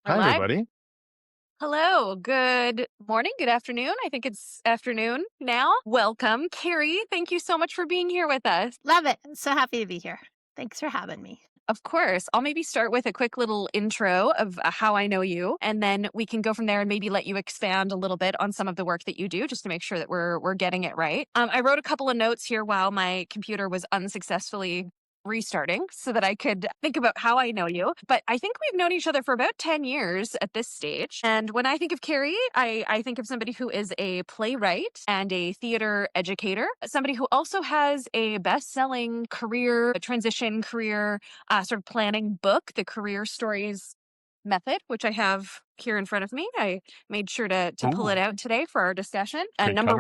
We're Hi, live. everybody. Hello. Good morning. Good afternoon. I think it's afternoon now. Welcome, Kerri. Thank you so much for being here with us. Love it. So happy to be here. Thanks for having me. Of course. I'll maybe start with a quick little intro of how I know you, and then we can go from there and maybe let you expand a little bit on some of the work that you do, just to make sure that we're getting it right. I wrote a couple of notes here while my computer was unsuccessfully restarting so that I could think about how I know you. But I think we've known each other for about 10 years at this stage. And when I think of Kerri, I think of somebody who is a playwright and a theater educator, somebody who also has a best-selling career, a transition career sort of planning book, The Career Stories Method, which I have here in front of me. I made sure to pull it Ooh, out today for our discussion. And great cover.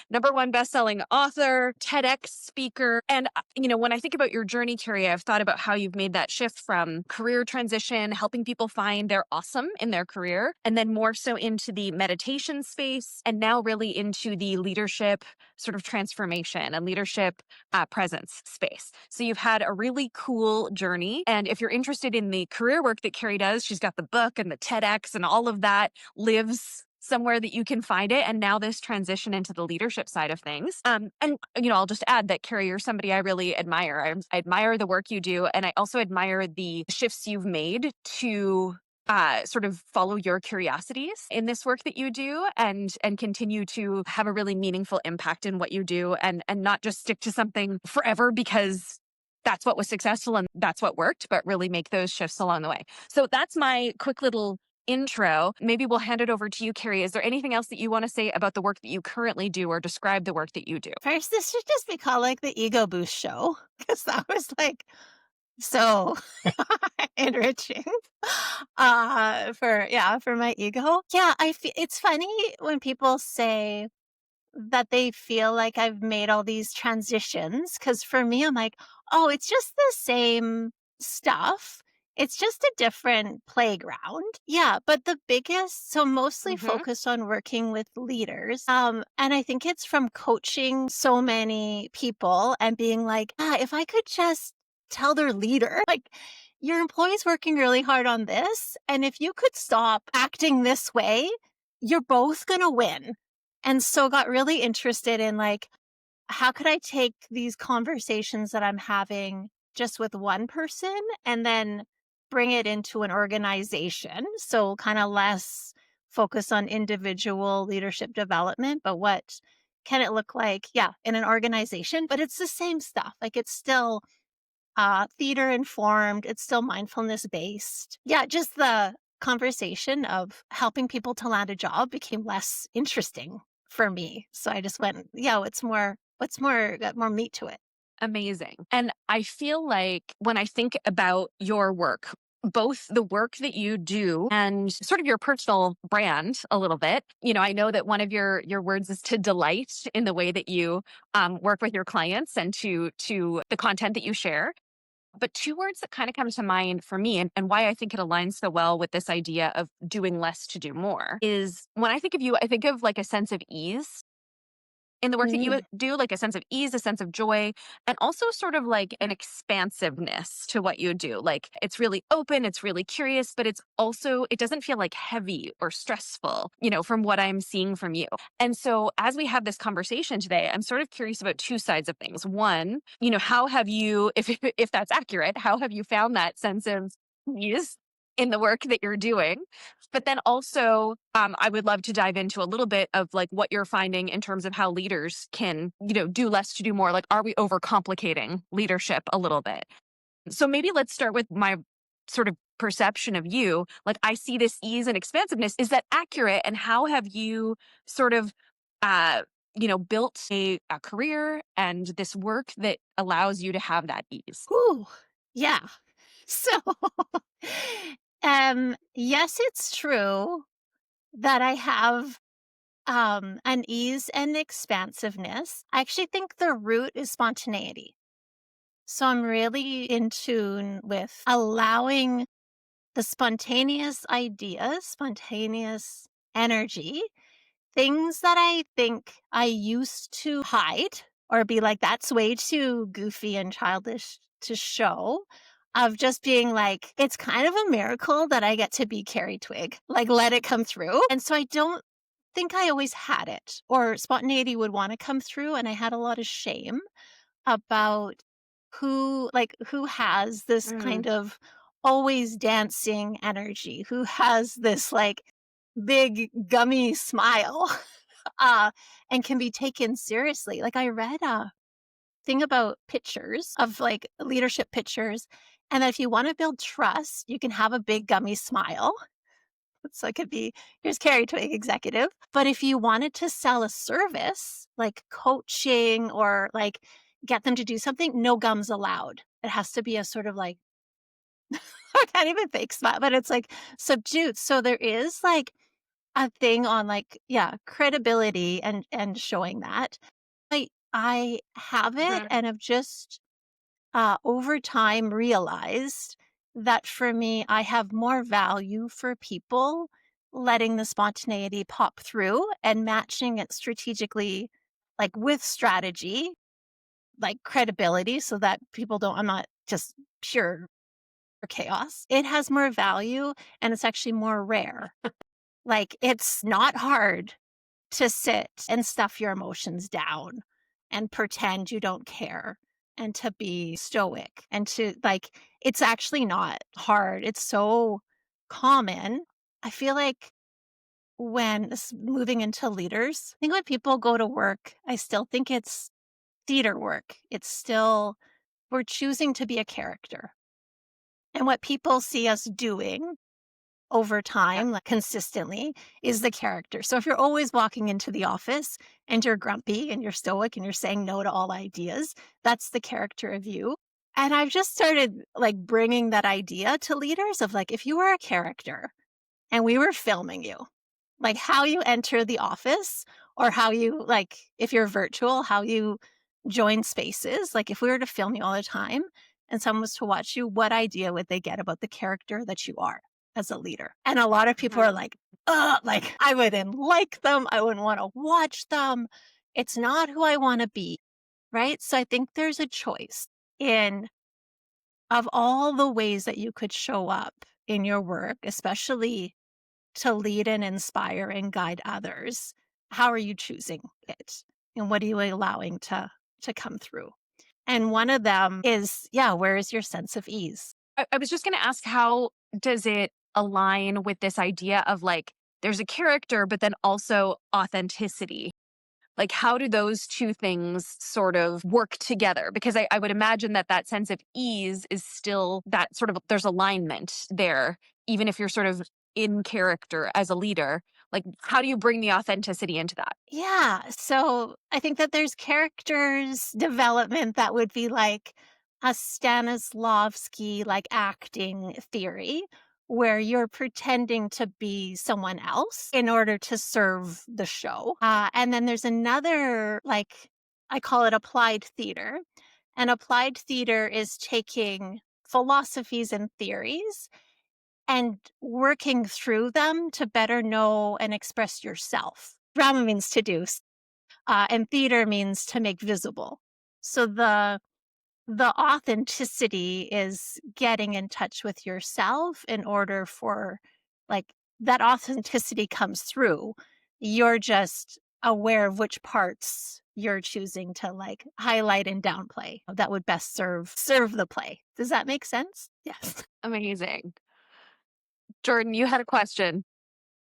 number one best-selling author, TedX speaker. And when I think about your journey, Kerri, I've thought about how you've made that shift from career transition, helping people find their awesome in their career, and then more so into the meditation space, and now really into the leadership sort of transformation and leadership presence space. So you've had a really cool journey. And if you're interested in the career work that Kerri does, she's got the book and the TEDx and all of that lives somewhere that you can find it. And now this transition into the leadership side of things. I'll just add that, Kerri, you're somebody I really admire. I admire the work you do. And I also admire the shifts you've made to sort of follow your curiosities in this work that you do and continue to have a really meaningful impact in what you do and not just stick to something forever because that's what was successful and that's what worked, but really make those shifts along the way. So that's my quick little intro. Maybe we'll hand it over to you, Kerri. Is there anything else that you want to say about the work that you currently do or describe the work that you do? First, this should just be called like the Ego Boost Show because that was like so enriching for my ego. Yeah, it's funny when people say that they feel like I've made all these transitions because for me, I'm like, oh, it's just the same stuff. It's just a different playground. Yeah, but the biggest, so mostly Mm-hmm. focused on working with leaders. And I think it's from coaching so many people and being like, if I could just tell their leader, like, your employee's working really hard on this. And if you could stop acting this way, you're both going to win. And so got really interested in like, how could I take these conversations that I'm having just with one person and then bring it into an organization? So kind of less focus on individual leadership development, but what can it look like? Yeah, in an organization, but it's the same stuff. Like it's still theater informed. It's still mindfulness based. Yeah, just the conversation of helping people to land a job became less interesting for me. So I just went, yeah, got more meat to it. Amazing. And I feel like when I think about your work, both the work that you do and sort of your personal brand a little bit, I know that one of your words is to delight in the way that you work with your clients and to the content that you share. But two words that kind of come to mind for me and why I think it aligns so well with this idea of doing less to do more is when I think of you, I think of like a sense of ease in the work that you Mm. do, like a sense of ease, a sense of joy, and also sort of like an expansiveness to what you do. Like it's really open, it's really curious, but it doesn't feel like heavy or stressful, from what I'm seeing from you. And so as we have this conversation today, I'm sort of curious about two sides of things. One, how have you, if that's accurate, how have you found that sense of ease in the work that you're doing? But then also, I would love to dive into a little bit of like what you're finding in terms of how leaders can, do less to do more. Like, are we overcomplicating leadership a little bit? So maybe let's start with my sort of perception of you. Like, I see this ease and expansiveness. Is that accurate? And how have you sort of, built a career and this work that allows you to have that ease? Whew. Yeah. So, yes, it's true that I have an ease and expansiveness. I actually think the root is spontaneity. So I'm really in tune with allowing the spontaneous ideas, spontaneous energy, things that I think I used to hide or be like, that's way too goofy and childish to show. of just being like, it's kind of a miracle that I get to be Kerri Twigg, like let it come through. And so I don't think I always had it, or spontaneity would want to come through. And I had a lot of shame about who has this Mm. kind of always dancing energy, who has this like big gummy smile, and can be taken seriously. Like I read a thing about pictures of like leadership pictures, and that if you want to build trust, you can have a big gummy smile. So it could be, here's Kerri Twigg, executive. But if you wanted to sell a service like coaching or like get them to do something, no gums allowed. It has to be a sort of like, I can't even fake smile, but it's like subdued. So there is like a thing on like, yeah, credibility and showing that. I have it Mhm. and have just over time realized that for me, I have more value for people letting the spontaneity pop through and matching it strategically, like with strategy, like credibility, so that people don't, I'm not just pure chaos. It has more value and it's actually more rare. Like it's not hard to sit and stuff your emotions down and pretend you don't care and to be stoic and to like, it's actually not hard. It's so common. I feel like moving into leaders, I think when people go to work, I still think it's theater work. It's still, we're choosing to be a character. And what people see us doing over Yeah. time, like consistently, is the character. So if you're always walking into the office and you're grumpy and you're stoic and you're saying no to all ideas, that's the character of you. And I've just started like bringing that idea to leaders of like, if you were a character and we were filming you, like how you enter the office or how you like, if you're virtual, how you join spaces, like if we were to film you all the time and someone was to watch you, what idea would they get about the character that you are as a leader? And a lot of people are Mhm. like, like I wouldn't like them. I wouldn't want to watch them. It's not who I want to be. Right. So I think there's a choice in of all the ways that you could show up in your work, especially to lead and inspire and guide others. How are you choosing it? And what are you allowing to come through? And one of them is, yeah, where is your sense of ease? I was just going to ask, how does it align with this idea of like, there's a character, but then also authenticity? Like, how do those two things sort of work together? Because I would imagine that that sense of ease is still that sort of, there's alignment there, even if you're sort of in character as a leader. Like, how do you bring the authenticity into that? Yeah. So I think that there's characters development that would be like a Stanislavski like acting theory where you're pretending to be someone else in order to serve the show. And then there's another like I call it applied theater. And applied theater is taking philosophies and theories and working through them to better know and express yourself. Drama means to do, and theater means to make visible. So the authenticity is getting in touch with yourself in order for like that authenticity comes through. You're just aware of which parts you're choosing to like highlight and downplay that would best serve the play. Does that make sense? Yes. Amazing. Jordan, you had a question.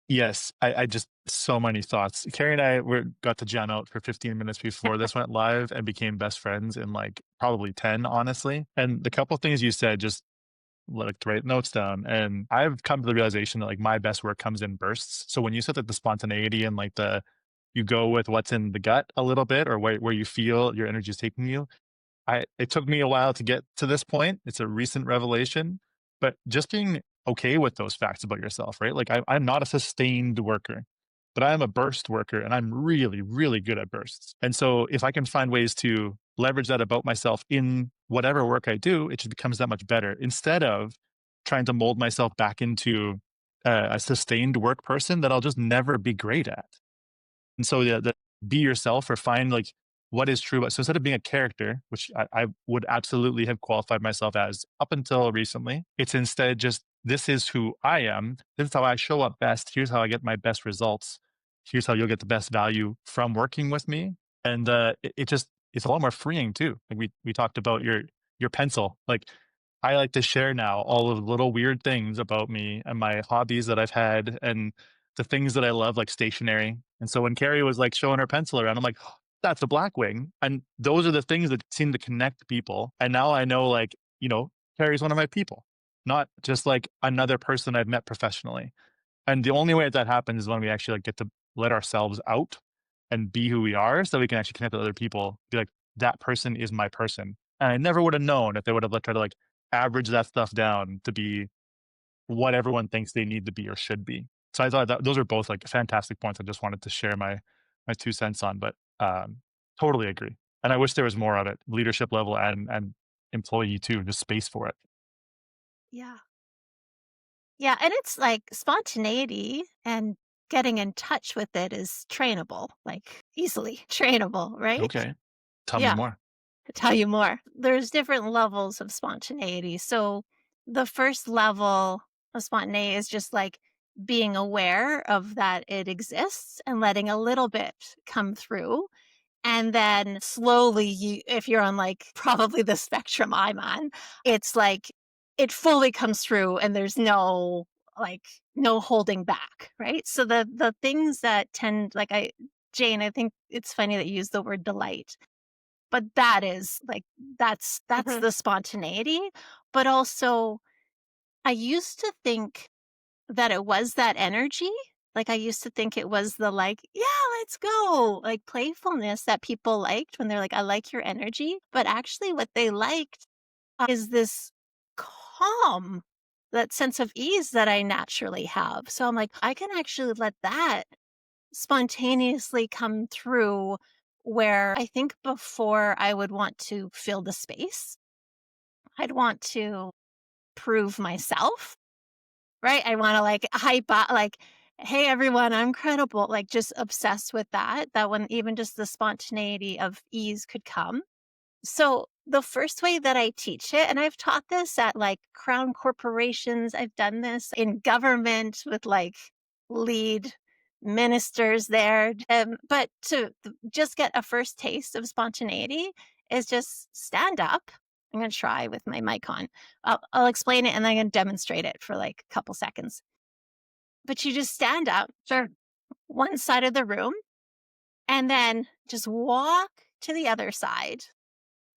Yes, I just so many thoughts. Carrie and I got to jam out for 15 minutes before this went live and became best friends in like probably 10, honestly. And the couple things you said just like to write notes down. And I've come to the realization that like my best work comes in bursts. So when you said that the spontaneity and like the you go with what's in the gut a little bit or where you feel your energy is taking you, it took me a while to get to this point. It's a recent revelation, but just being okay with those facts about yourself, right? Like I'm not a sustained worker, but I am a burst worker and I'm really, really good at bursts. And so if I can find ways to leverage that about myself in whatever work I do, it just becomes that much better instead of trying to mold myself back into a sustained work person that I'll just never be great at. And so be yourself or find like what is true. So instead of being a character, which I would absolutely have qualified myself as up until recently, it's instead just this is who I am. This is how I show up best. Here's how I get my best results. Here's how you'll get the best value from working with me. And it just it's a lot more freeing too. Like we talked about your pencil. Like I like to share now all of the little weird things about me and my hobbies that I've had and the things that I love, like stationery. And so when Kerri was like showing her pencil around, I'm like, that's a Blackwing. And those are the things that seem to connect people. And now I know, like, Kerri's one of my people, not just like another person I've met professionally. And the only way that happens is when we actually like get to let ourselves out and be who we are so we can actually connect with other people, be like, that person is my person. And I never would have known if they would have tried to like average that stuff down to be what everyone thinks they need to be or should be. So I thought that those are both like fantastic points. I just wanted to share my 2 cents on, but totally agree. And I wish there was more of it, leadership level and employee too, just space for it. Yeah. Yeah, and it's like spontaneity and getting in touch with it is trainable, like easily trainable, right? Okay, tell me Yeah, more. tell you more. There's different levels of spontaneity. So the first level of spontaneity is just like being aware of that it exists and letting a little bit come through. And then slowly if you're on like probably the spectrum I'm on, it's like it fully comes through and there's like no holding back, right? So the things that tend like Jane, I think it's funny that you use the word delight. But that is like that's Mhm. the spontaneity, but also I used to think that it was that energy. Like, I used to think it was the, like, "Yeah, let's go," like, playfulness that people liked when they're like, "I like your energy," but actually what they liked, is this calm, that sense of ease that I naturally have. So I'm like, I can actually let that spontaneously come through where I think before I would want to fill the space. I'd want to prove myself. Right? I wanna, like, hype up like, "Hey, everyone, I'm credible," like, just obsessed with that when even just the spontaneity of ease could come. So, the first way that I teach it and I've taught this at, like, crown corporations, I've done this in government with, like, lead ministers there, but to just get a first taste of spontaneity is just stand up. I'm gonna try with my mic on. I'll explain it and then I'm gonna demonstrate it for, like, a couple seconds. But you just stand up Sure. one side of the room and then just walk to the other side.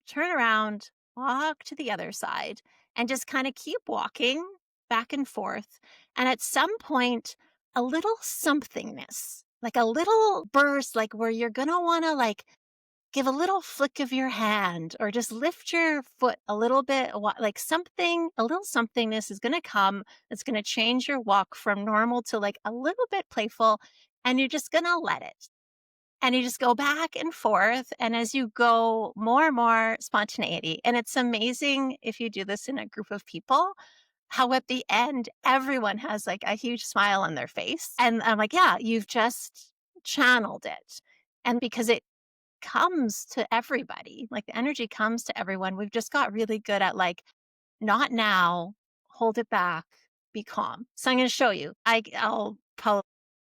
Turn around, walk to the other side, and just kind of keep walking back and forth. And at some point, a little somethingness, like a little burst, like where you're going to want to like give a little flick of your hand or just lift your foot a little bit, like something, a little somethingness is going to come. It's going to change your walk from normal to like a little bit playful. And you're just going to let it. And you just go back and forth. And as you go, more and more spontaneity. And it's amazing if you do this in a group of people, how at the end, everyone has like a huge smile on their face. And I'm like, yeah, you've just channeled it. And because it comes to everybody, like the energy comes to everyone, we've just got really good at like, not now, hold it back, be calm. So I'm going to show you. I'll probably,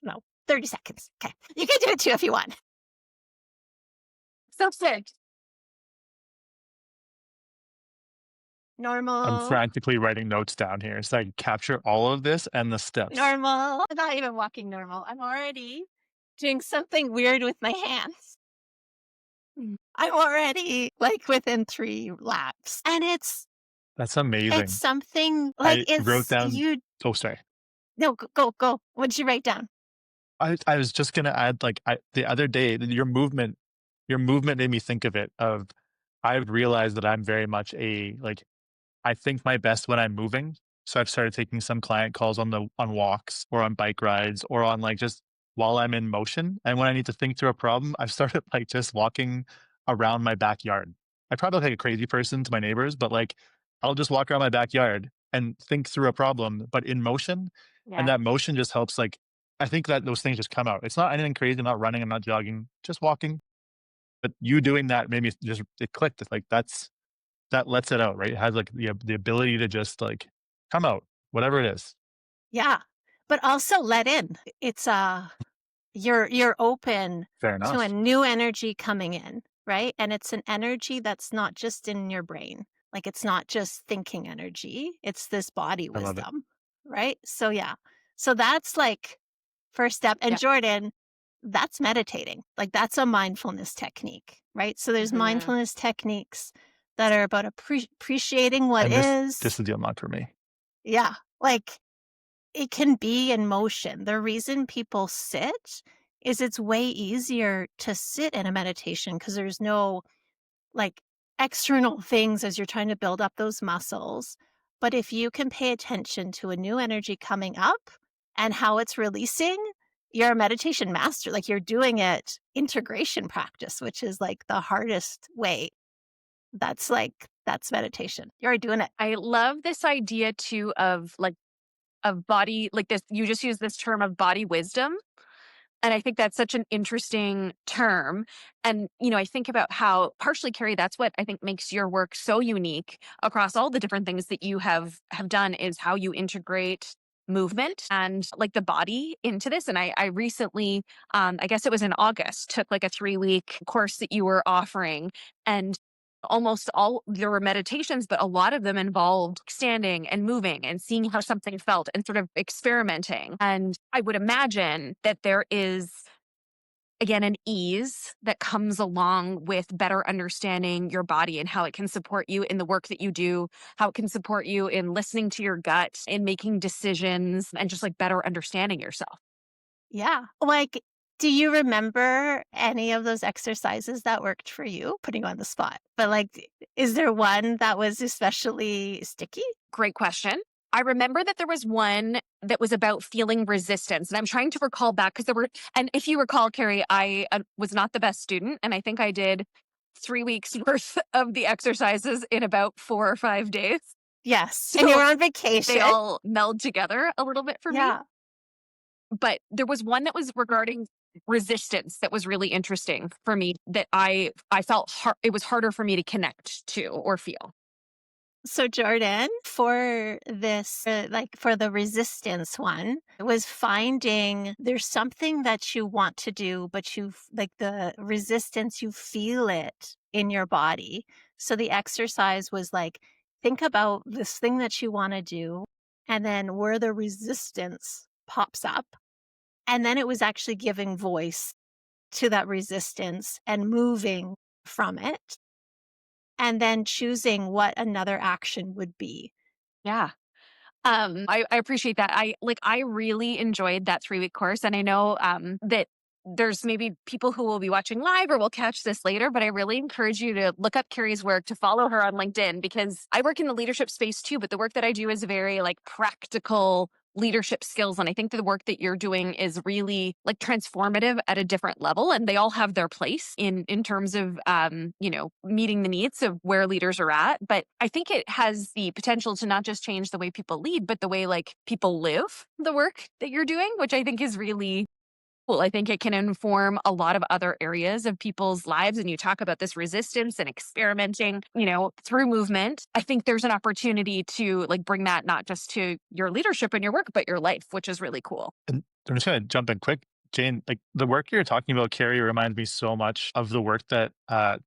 no, 30 seconds. Okay. You can do it too if you want. So sick. I'm Normal, frantically writing notes down here so I can capture all of this and the steps. normal. I'm not even walking normal. I'm already doing something weird with my hands. Mm. I'm already like within 3 laps. And That's it's amazing. something like I wrote down. Oh, sorry. no, go. What did you write down? I was just gonna add, like, the other day, your movement made me think of it. Of I've realized that I'm very much a like I think my best when I'm moving. So I've started taking some client calls on walks or on bike rides or on like just while I'm in motion. And when I need to think through a problem, I've started like just walking around my backyard. I probably look like a crazy person to my neighbors, but like I'll just walk around my backyard and think through a problem, but in motion. And Yeah. that motion just helps like I think that those things just come out. It's not anything crazy, I'm not running, I'm not jogging, just walking. But you doing that made me just, it clicked. It's like, that lets it out, right? It has like the ability to just like come out, whatever it is. Yeah, but also let in. It's, you're open Fair to a enough. new energy coming in, right? And it's an energy that's not just in your brain. Like, it's not just thinking energy, it's this body I love it. wisdom, right? So, yeah. So that's like first step. And Yeah. Jordan, that's meditating. Like, that's a mindfulness technique, right? So there's Mhm. mindfulness techniques that are about appreciating what And this is. is the unlock for me. Yeah. Like, it can be in motion. The reason people sit is it's way easier to sit in a meditation because there's no like external things as you're trying to build up those muscles. But if you can pay attention to a new energy coming up and how it's releasing, you're a meditation master. Like, you're doing it integration practice, which is like the hardest way. That's meditation. You're already doing it. I love this idea too of body, like this, you just use this term of body wisdom. And I think that's such an interesting term. And, I think about how partially, Kerri, that's what I think makes your work so unique across all the different things that you have done is how you integrate movement and like the body into this. And I recently, I guess it was in August, took like a 3-week course that you were offering. And almost all there were meditations, but a lot of them involved standing and moving and seeing how something felt and sort of experimenting. And I would imagine that there is, again, an ease that comes along with better understanding your body and how it can support you in the work that you do, how it can support you in listening to your gut, in making decisions, and just like better understanding yourself. Yeah. Like, do you remember any of those exercises that worked for you? Putting you on the spot. But like, is there one that was especially sticky? Great question. I remember that there was one that was about feeling resistance. And I'm trying to recall back because there were, and if you recall, Kerri, I was not the best student. And I think I did 3 weeks worth of the exercises in about 4 or 5 days. Yes. And you So were on they vacation. all meld together a little bit for me. Yeah. But there was one that was regarding resistance that was really interesting for me that I felt it was harder for me to connect to or feel. So Jordan, for this, like for the resistance one, it was finding there's something that you want to do, but like the resistance, you feel it in your body. So the exercise was like, think about this thing that you want to do, and then where the resistance pops up. And then it was actually giving voice to that resistance and moving from it, and then choosing what another action would be. Yeah. I appreciate that. I really enjoyed that 3-week course. And I know that there's maybe people who will be watching live or will catch this later, but I really encourage you to look up Kerri's work, to follow her on LinkedIn, because I work in the leadership space too, but the work that I do is very like practical leadership skills. And I think that the work that you're doing is really like transformative at a different level. And they all have their place in terms of meeting the needs of where leaders are at. But I think it has the potential to not just change the way people lead, but the way like people live the work that you're doing, which I think is really cool. I think it can inform a lot of other areas of people's lives. And you talk about this resistance and experimenting, through movement. I think there's an opportunity to like bring that not just to your leadership and your work, but your life, which is really cool. And I'm just going to jump in quick. Jane, like the work you're talking about, Kerri, reminds me so much of the work that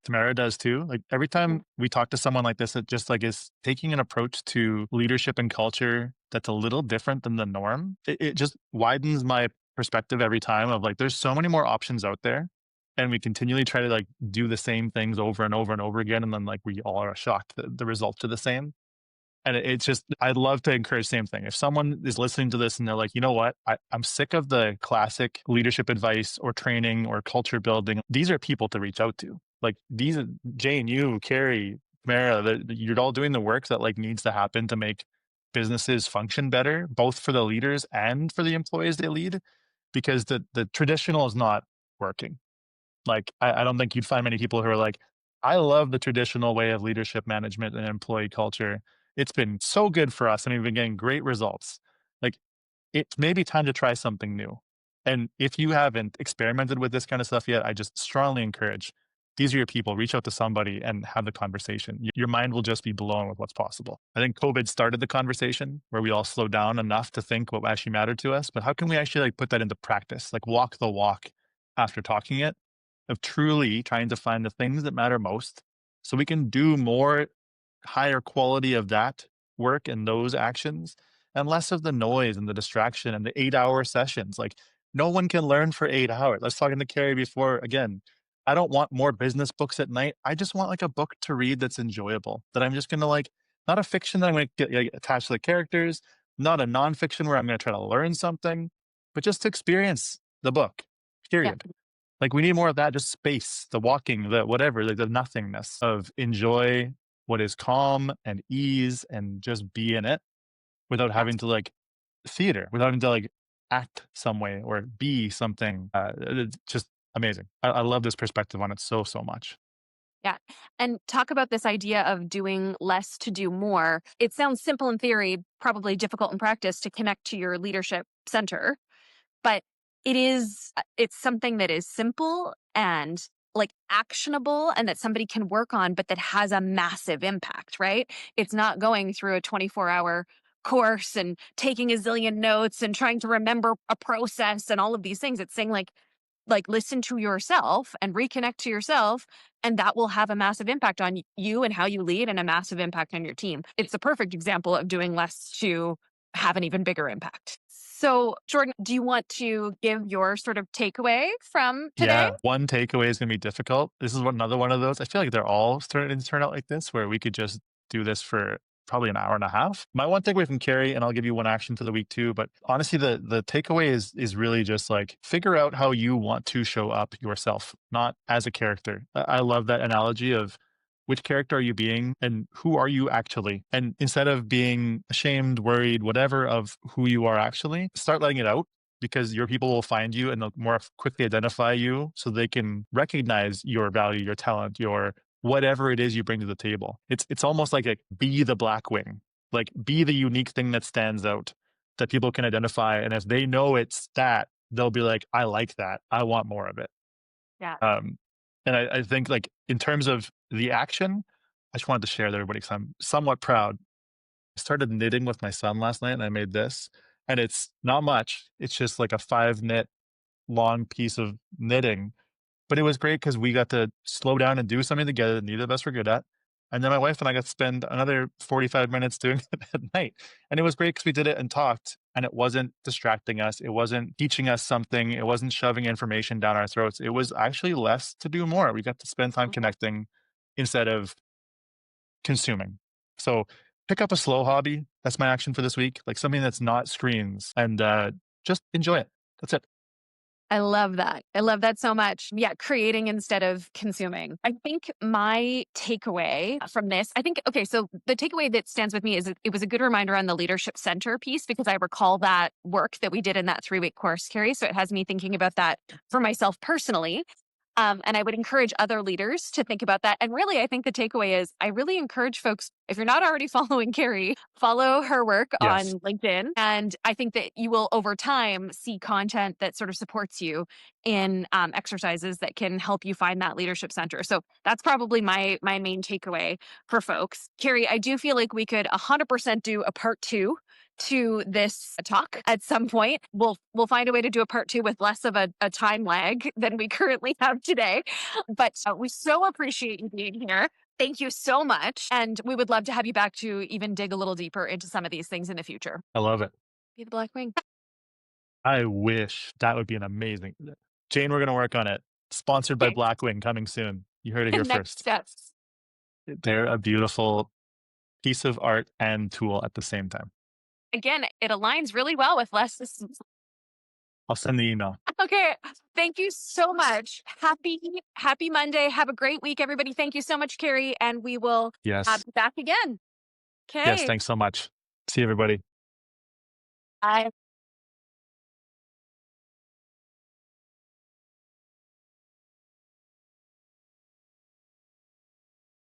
Tamara does too. Like every Mhm. time we talk to someone like this, that just like is taking an approach to leadership and culture that's a little different than the norm. It just widens my perspective every time of like, there's so many more options out there. And we continually try to like do the same things over and over and over again. And then like we all are shocked that the results are the same. And it's just, I'd love to encourage the same thing. If someone is listening to this and they're like, you know what, I'm sick of the classic leadership advice or training or culture building, these are people to reach out to. Like these are Jane, you, Kerri, Mara, you're all doing the work that like needs to happen to make businesses function better, both for the leaders and for the employees they lead, because the traditional is not working. Like, I don't think you'd find many people who are like, I love the traditional way of leadership management and employee culture. It's been so good for us and we've been getting great results. Like, it's maybe time to try something new. And if you haven't experimented with this kind of stuff yet, I just strongly encourage these are your people. Reach out to somebody and have the conversation. Your mind will just be blown with what's possible. I think COVID started the conversation where we all slowed down enough to think what actually mattered to us. But how can we actually like put that into practice? Like walk the walk after talking it, of truly trying to find the things that matter most so we can do more higher quality of that work and those actions and less of the noise and the distraction and the 8-hour sessions. Like no one can learn for 8 hours. I was talking to Kerri before. Again, I don't want more business books at night. I just want like a book to read that's enjoyable, that I'm just going to like, not a fiction that I'm going to get like, attached to the characters, not a nonfiction where I'm going to try to learn something, but just to experience the book, Yeah. period. Like we need more of that, just space, the walking, the whatever, like the nothingness of enjoy what is calm and ease and just be in it without having to like theater, without having to like act some way or be something. It's just amazing. I love this perspective on it so, so much. Yeah. And talk about this idea of doing less to do more. It sounds simple in theory, probably difficult in practice to connect to your leadership center, but it's something that is simple and like actionable and that somebody can work on, but that has a massive impact, right? It's not going through a 24-hour course and taking a zillion notes and trying to remember a process and all of these things. It's saying like listen to yourself and reconnect to yourself, and that will have a massive impact on you and how you lead and a massive impact on your team. It's a perfect example of doing less to have an even bigger impact. So Jordan, do you want to give your sort of takeaway from today? Yeah, one takeaway is going to be difficult. This is another one of those. I feel like they're all starting to turn out like this, where we could just do this for probably an hour and a half. My one takeaway from Kerri, and I'll give you one action for the week too. But honestly, the takeaway is really just like figure out how you want to show up yourself, not as a character. I love that analogy of which character are you being and who are you actually? And instead of being ashamed, worried, whatever of who you are actually, start letting it out because your people will find you and they'll more quickly identify you so they can recognize your value, your talent, your whatever it is you bring to the table. It's almost like a be the black wing, like be the unique thing that stands out that people can identify. And if they know it's that, they'll be like, I like that. I want more of it. Yeah. And I think like in terms of the action, I just wanted to share with everybody because I'm somewhat proud. I started knitting with my son last night and I made this. And it's not much. It's just like a 5 knit long piece of knitting. But it was great because we got to slow down and do something together that neither of us were good at. And then my wife and I got to spend another 45 minutes doing it at night. And it was great because we did it and talked, and it wasn't distracting us. It wasn't teaching us something. It wasn't shoving information down our throats. It was actually less to do more. We got to spend time connecting instead of consuming. So pick up a slow hobby. That's my action for this week, like something that's not screens, and just enjoy it. That's it. I love that. I love that so much. Yeah, creating instead of consuming. I think my takeaway from this, okay, so the takeaway that stands with me is it was a good reminder on the leadership center piece because I recall that work that we did in that 3-week course, Kerri. So it has me thinking about that for myself personally. And I would encourage other leaders to think about that. And really, I think the takeaway is I really encourage folks, if you're not already following Kerri, follow her work on Yes. LinkedIn. And I think that you will over time see content that sort of supports you in exercises that can help you find that leadership center. So that's probably my main takeaway for folks. Kerri, I do feel like we could 100% do a part 2 to this talk at some point. We'll find a way to do a part 2 with less of a time lag than we currently have today. But we so appreciate you being here. Thank you so much. And we would love to have you back to even dig a little deeper into some of these things in the future. I love it. Be the Black Wing. I wish that would be an amazing. Jane, we're going to work on it. Sponsored by Okay. Blackwing coming soon. You heard it here Next first. steps. They're a beautiful piece of art and tool at the same time. Again, it aligns really well with less. I'll send the email. Okay. Thank you so much. Happy Monday. Have a great week, everybody. Thank you so much, Kerri. And we will Yes. be back again. Okay. Yes. Thanks so much. See you, everybody. Bye.